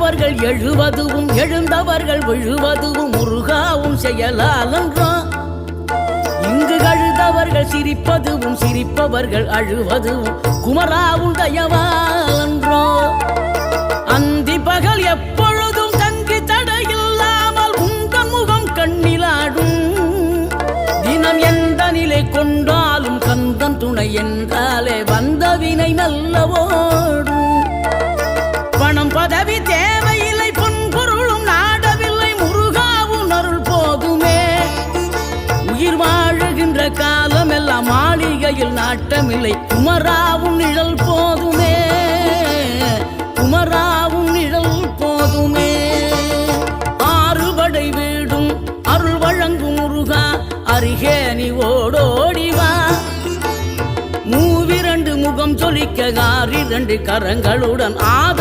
விழுந்தவர்கள் எழுவதுவும் எழுந்தவர்கள் விழுவதுவும் முருகாவும் செயலாலன்றோ. இங்கு அழுதவர்கள் சிரிப்பதுவும் சிரிப்பவர்கள் அழுவதுவும் குமராவும் தயவாலன்றோ. அந்தி பகல் எப்பொழுதும் தங்கி தடையில்லாமல் உங்கள் முகம் கண்ணிலாடும். தினம் எந்த நிலை கொண்டாலும் கந்தன் துணை என்றாலே வந்த வினை நல்லவோடும். பணம் பதவி தேவையில்லை பொன்பொருளும் நாடவில்லை முருகாவும் அருள் போதுமே. உயிர் வாழுகின்ற காலம் எல்லாம் மாளிகையில் நாட்டமில்லை குமராவும் நிழல் போதுமே. குமராவும் நிழல் போதுமே. ஆறுபடை வீடும் அருள் வழங்கும் முருகா அருகே நீ ஓடோடிவா. மூவிரண்டு முகம் சொலிக்க 6 கரங்களுடன்